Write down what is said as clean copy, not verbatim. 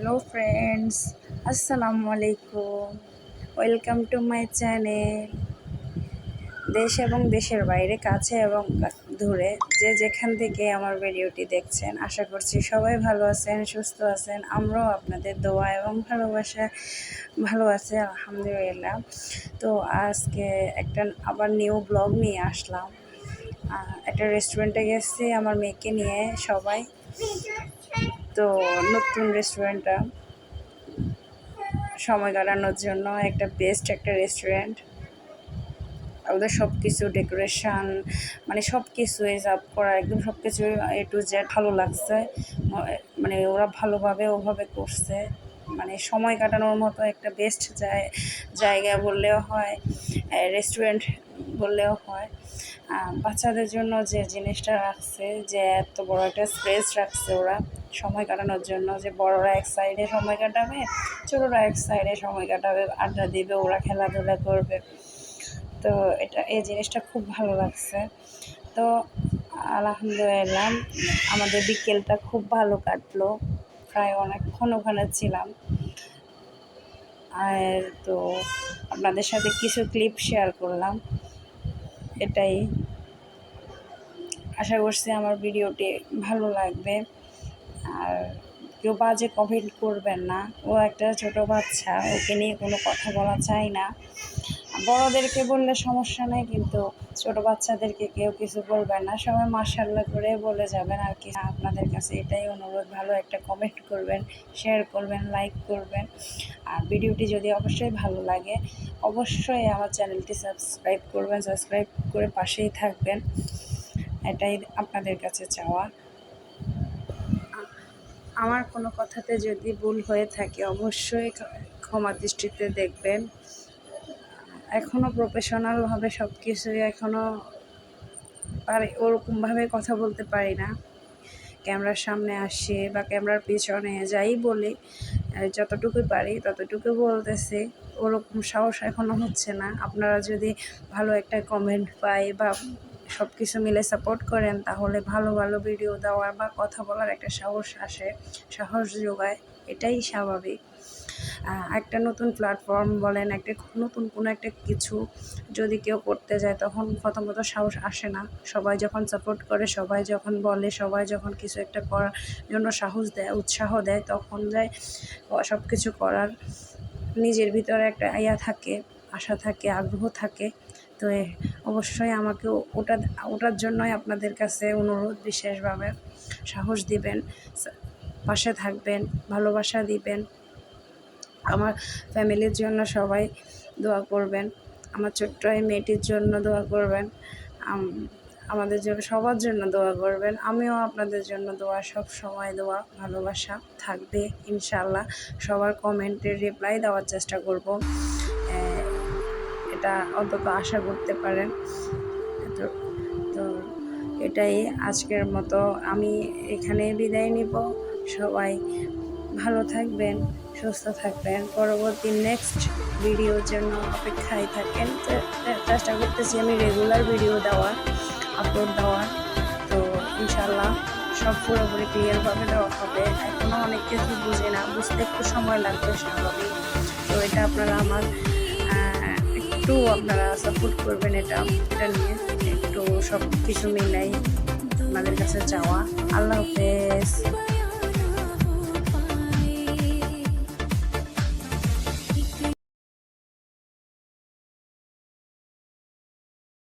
Hello friends, আসসালামু আলাইকুম। Welcome to my channel. দেশ এবং দেশের বাইরে, কাছে এবং দূরে, যে যেখান থেকে আমার ভিডিওটি দেখছেন, আশা করছি সবাই ভালো আছেন, সুস্থ আছেন। আমরাও আপনাদের দোয়া এবং ভালোবাসায় ভালো আছি, আলহামদুলিল্লাহ। তো আজকে একটা আবার নিউ ব্লগ নিয়ে আসলাম। একটা রেস্টুরেন্টে গেছি আমার মেয়েকে নিয়ে সবাই। তো নতুন রেস্টুরেন্টটা সময় কাটানোর জন্য একটা বেস্ট একটা রেস্টুরেন্ট। ওদের সব কিছু ডেকোরেশন, মানে সব কিছু আপ করা, একদম সব কিছু এ টু জেড ভালো লাগছে। মানে ওরা ভালোভাবে ওভাবে করছে, মানে সময় কাটানোর মতো একটা বেস্ট জায়গা বললেও হয়, রেস্টুরেন্ট বললেও হয়। বাচ্চাদের জন্য যে জিনিসটা রাখছে, যে এত বড় একটা স্পেস রাখছে ওরা সময় কাটানোর জন্য, যে বড়রা এক সাইডে সময় কাটাবে, ছোটরা এক সাইডে সময় কাটাবে, আড্ডা দিবে, ওরা খেলাধুলা করবে। তো এই জিনিসটা খুব ভালো লাগছে। তো আলহামদুলিল্লাহ আমাদের বিকেলটা খুব ভালো কাটলো, প্রায় অনেকক্ষণ ওখানে ছিলাম। আর তো আপনাদের সাথে কিছু ক্লিপ শেয়ার করলাম। এটাই, আশা করছি আমার ভিডিওটি ভালো লাগবে। আর কেউ বাজে কমেন্ট করবেন না, ও একটা ছোট বাচ্চা, ওকে নিয়ে কোনো কথা বলা চাই না। বড়দেরকে বললে সমস্যা নেই, কিন্তু ছোট বাচ্চাদেরকে কেউ কিছু বলবেন না, সবাই মাশাআল্লাহ করে বলে যাবেন আর কি। আপনাদের কাছে এটাই অনুরোধ, ভালো একটা কমেন্ট করবেন, শেয়ার করবেন, লাইক করবেন। আর ভিডিওটি যদি অবশ্যই ভালো লাগে, অবশ্যই আমার চ্যানেলটি সাবস্ক্রাইব করবেন, সাবস্ক্রাইব করে পাশেই থাকবেন, এটাই আপনাদের কাছে চাওয়া। আমার কোনো কথাতে যদি ভুল হয়ে থাকে অবশ্যই ক্ষমা দৃষ্টিতে দেখবেন। এখনও প্রফেশনালভাবে সব কিছুই এখনও ওরকমভাবে কথা বলতে পারি না। ক্যামেরার সামনে আসে বা ক্যামেরার পিছনে যাই বলি, যতটুকুই পারি ততটুকু বলতেছি। ওরকম সাহস এখনও হচ্ছে না। আপনারা যদি ভালো একটা কমেন্ট পাই বা সব কিছু মিলে সাপোর্ট করেন, তাহলে ভালো ভালো ভিডিও দেওয়ার বা কথা বলার একটা সাহস আসে, সাহস যোগায়, এটাই স্বাভাবিক। একটা নতুন প্ল্যাটফর্ম বলেন, একটা নতুন কোনো একটা কিছু যদি কেউ করতে যায়, তখন প্রথমত সাহস আসে না। সবাই যখন সাপোর্ট করে, সবাই যখন বলে, সবাই যখন কিছু একটা করার জন্য সাহস দেয়, উৎসাহ দেয়, তখন যায় সব কিছু করার নিজের ভিতরে একটা থাকে, আশা থাকে, আগ্রহ থাকে। তো অবশ্যই আমাকে ওটার জন্যই আপনাদের কাছে অনুরোধ, বিশেষভাবে সাহস দিবেন, পাশে থাকবেন, ভালোবাসা দিবেন। আমার ফ্যামিলির জন্য সবাই দোয়া করবেন, আমার ছোট্ট এই মেয়েটির জন্য দোয়া করবেন, আমাদের জন্য, সবার জন্য দোয়া করবেন। আমিও আপনাদের জন্য দোয়া, সব সময় দোয়া, ভালোবাসা থাকবে ইনশাআল্লাহ। সবার কমেন্টের রিপ্লাই দেওয়ার চেষ্টা করব, এটা অন্তত আশা করতে পারেন। তো এটাই আজকের মতো, আমি এখানে বিদায় নিব। সবাই ভালো থাকবেন, সুস্থ থাকবেন, পরবর্তী নেক্সট ভিডিওর জন্য অপেক্ষায় থাকেন। চেষ্টা করতেছি আমি রেগুলার ভিডিও আপলোড দেওয়ার। তো ইনশাল্লাহ সব পুরোপুরি ক্লিয়ারভাবে দেওয়া হবে। এখনও অনেক কিছু বুঝি না, বুঝতে একটু সময় লাগবে, স্বাভাবিক। তো এটা আপনারা আপনারা সাপোর্ট করবেন, এটা নিয়ে একটু সব কিছু মিলাই আপনাদের কাছে চাওয়া। আল্লাহ হাফেজ।